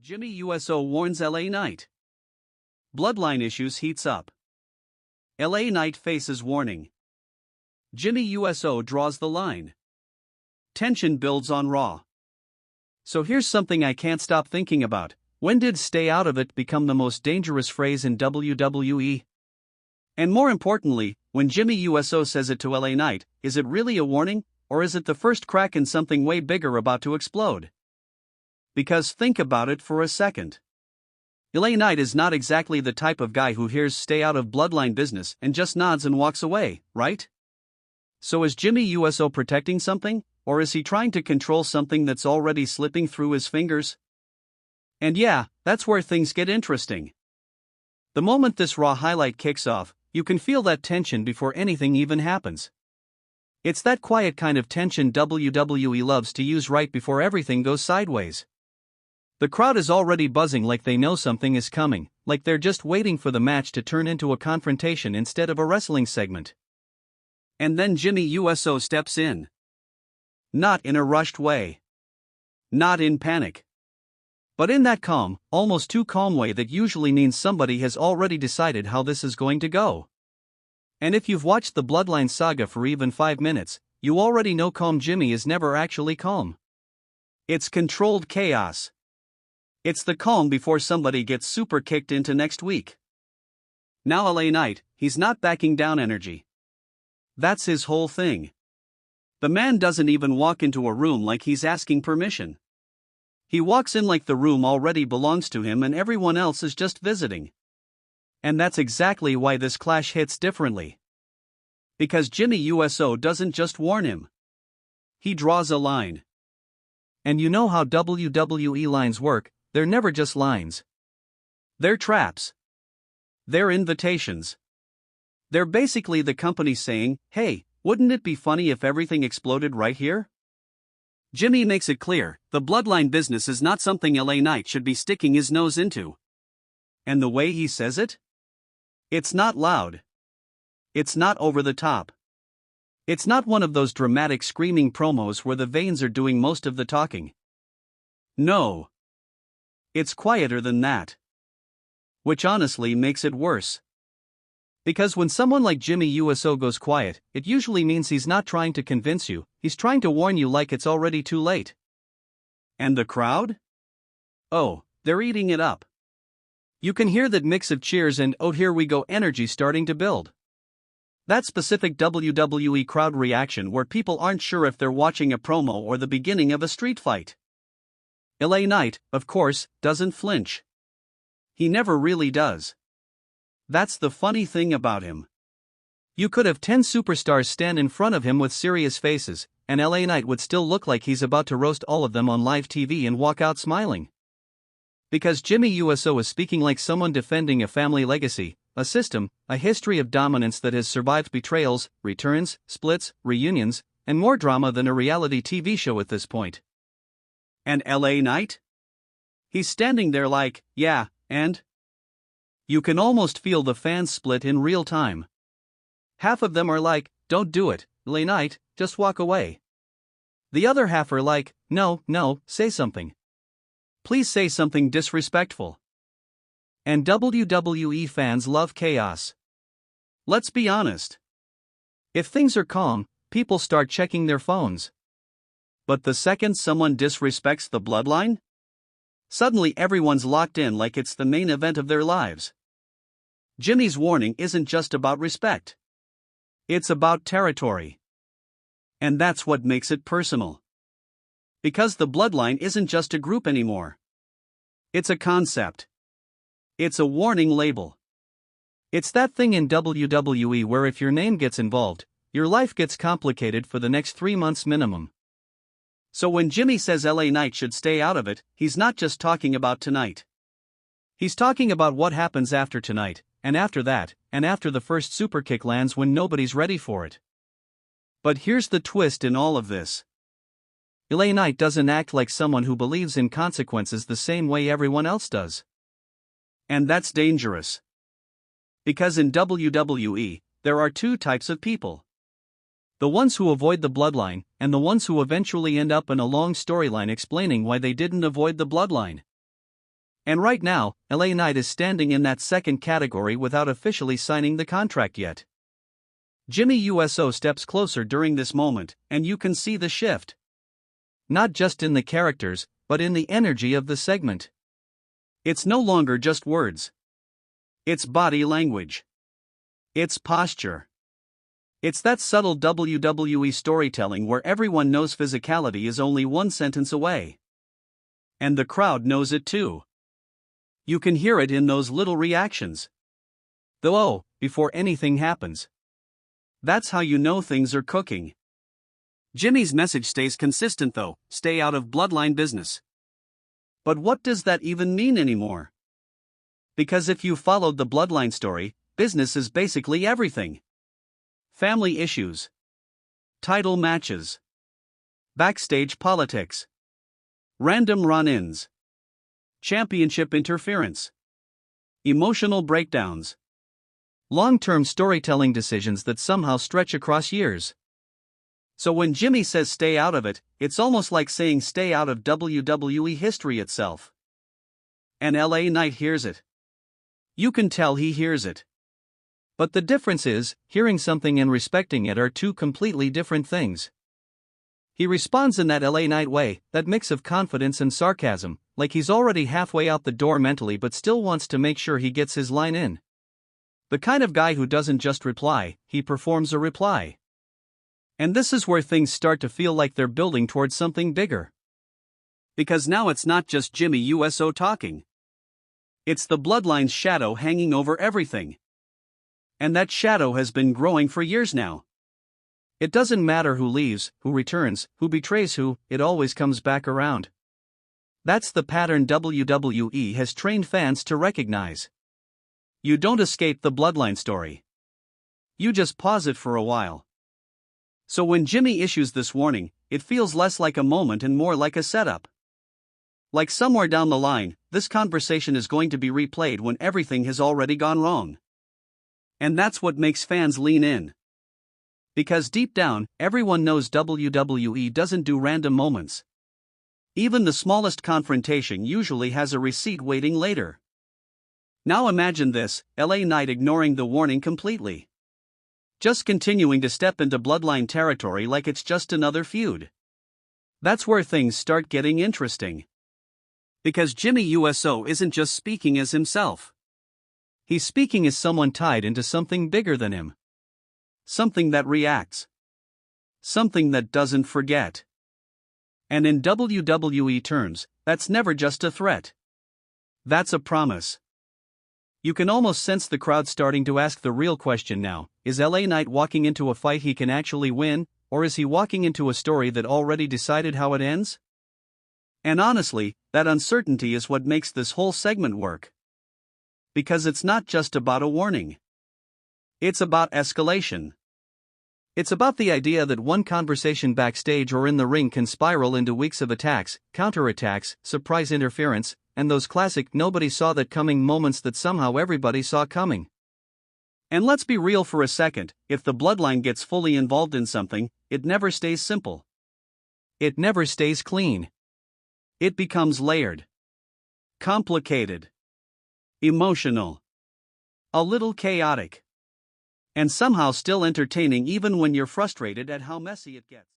Jimmy USO warns LA Knight. Bloodline issues heats up. LA Knight faces warning. Jimmy USO draws the line. Tension builds on Raw. So here's something I can't stop thinking about. When did "stay out of it" become the most dangerous phrase in WWE? And more importantly, when Jimmy USO says it to LA Knight, is it really a warning, or is it the first crack in something way bigger about to explode? Because think about it for a second. LA Knight is not exactly the type of guy who hears "stay out of Bloodline business" and just nods and walks away, right? So is Jimmy USO protecting something, or is he trying to control something that's already slipping through his fingers? And yeah, that's where things get interesting. The moment this Raw highlight kicks off, you can feel that tension before anything even happens. It's that quiet kind of tension WWE loves to use right before everything goes sideways. The crowd is already buzzing like they know something is coming, like they're just waiting for the match to turn into a confrontation instead of a wrestling segment. And then Jimmy USO steps in. Not in a rushed way. Not in panic. But in that calm, almost too calm way that usually means somebody has already decided how this is going to go. And if you've watched the Bloodline saga for even 5 minutes, you already know calm Jimmy is never actually calm. It's controlled chaos. It's the calm before somebody gets super kicked into next week. Now LA Knight, he's not backing down energy. That's his whole thing. The man doesn't even walk into a room like he's asking permission. He walks in like the room already belongs to him and everyone else is just visiting. And that's exactly why this clash hits differently. Because Jimmy USO doesn't just warn him. He draws a line. And you know how WWE lines work, they're never just lines. They're traps. They're invitations. They're basically the company saying, "Hey, wouldn't it be funny if everything exploded right here?" Jimmy makes it clear, the Bloodline business is not something LA Knight should be sticking his nose into. And the way he says it? It's not loud. It's not over the top. It's not one of those dramatic screaming promos where the veins are doing most of the talking. No. It's quieter than that. Which honestly makes it worse. Because when someone like Jimmy USO goes quiet, it usually means he's not trying to convince you, he's trying to warn you like it's already too late. And the crowd? Oh, they're eating it up. You can hear that mix of cheers and "oh here we go" energy starting to build. That specific WWE crowd reaction where people aren't sure if they're watching a promo or the beginning of a street fight. LA Knight, of course, doesn't flinch. He never really does. That's the funny thing about him. You could have 10 superstars stand in front of him with serious faces, and LA Knight would still look like he's about to roast all of them on live TV and walk out smiling. Because Jimmy USO is speaking like someone defending a family legacy, a system, a history of dominance that has survived betrayals, returns, splits, reunions, and more drama than a reality TV show at this point. And LA Knight? He's standing there like, yeah, and? You can almost feel the fans split in real time. Half of them are like, "Don't do it, LA Knight, just walk away." The other half are like, no, say something. Please say something disrespectful." And WWE fans love chaos. Let's be honest. If things are calm, people start checking their phones. But the second someone disrespects the Bloodline, suddenly everyone's locked in like it's the main event of their lives. Jimmy's warning isn't just about respect. It's about territory. And that's what makes it personal. Because the Bloodline isn't just a group anymore. It's a concept. It's a warning label. It's that thing in WWE where if your name gets involved, your life gets complicated for the next 3 months minimum. So when Jimmy says LA Knight should stay out of it, he's not just talking about tonight. He's talking about what happens after tonight, and after that, and after the first superkick lands when nobody's ready for it. But here's the twist in all of this. LA Knight doesn't act like someone who believes in consequences the same way everyone else does. And that's dangerous. Because in WWE, there are 2 types of people. The ones who avoid the Bloodline, and the ones who eventually end up in a long storyline explaining why they didn't avoid the Bloodline. And right now, LA Knight is standing in that second category without officially signing the contract yet. Jimmy USO steps closer during this moment, and you can see the shift. Not just in the characters, but in the energy of the segment. It's no longer just words. It's body language. It's posture. It's that subtle WWE storytelling where everyone knows physicality is only one sentence away. And the crowd knows it too. You can hear it in those little reactions. Before anything happens. That's how you know things are cooking. Jimmy's message stays consistent though, stay out of bloodline business. But what does that even mean anymore? Because if you followed the bloodline story, business is basically everything. Family issues. Title matches. Backstage politics. Random run-ins. Championship interference. Emotional breakdowns. Long-term storytelling decisions that somehow stretch across years. So when Jimmy says stay out of it, it's almost like saying stay out of WWE history itself. And LA Knight hears it. You can tell he hears it. But the difference is, hearing something and respecting it are two completely different things. He responds in that LA Knight way, that mix of confidence and sarcasm, like he's already halfway out the door mentally but still wants to make sure he gets his line in. The kind of guy who doesn't just reply, he performs a reply. And this is where things start to feel like they're building towards something bigger. Because now it's not just Jimmy USO talking. It's the bloodline's shadow hanging over everything. And that shadow has been growing for years now. It doesn't matter who leaves, who returns, who betrays who, it always comes back around. That's the pattern WWE has trained fans to recognize. You don't escape the bloodline story. You just pause it for a while. So when Jimmy issues this warning, it feels less like a moment and more like a setup. Like somewhere down the line, this conversation is going to be replayed when everything has already gone wrong. And that's what makes fans lean in. Because deep down, everyone knows WWE doesn't do random moments. Even the smallest confrontation usually has a receipt waiting later. Now imagine this, LA Knight ignoring the warning completely. Just continuing to step into bloodline territory like it's just another feud. That's where things start getting interesting. Because Jimmy USO isn't just speaking as himself. He's speaking as someone tied into something bigger than him. Something that reacts. Something that doesn't forget. And in WWE terms, that's never just a threat. That's a promise. You can almost sense the crowd starting to ask the real question now, is LA Knight walking into a fight he can actually win, or is he walking into a story that already decided how it ends? And honestly, that uncertainty is what makes this whole segment work. Because it's not just about a warning. It's about escalation. It's about the idea that one conversation backstage or in the ring can spiral into weeks of attacks, counterattacks, surprise interference, and those classic nobody saw that coming moments that somehow everybody saw coming. And let's be real for a second, if the bloodline gets fully involved in something, it never stays simple. It never stays clean. It becomes layered. Complicated. Emotional. A little chaotic. And somehow still entertaining even when you're frustrated at how messy it gets.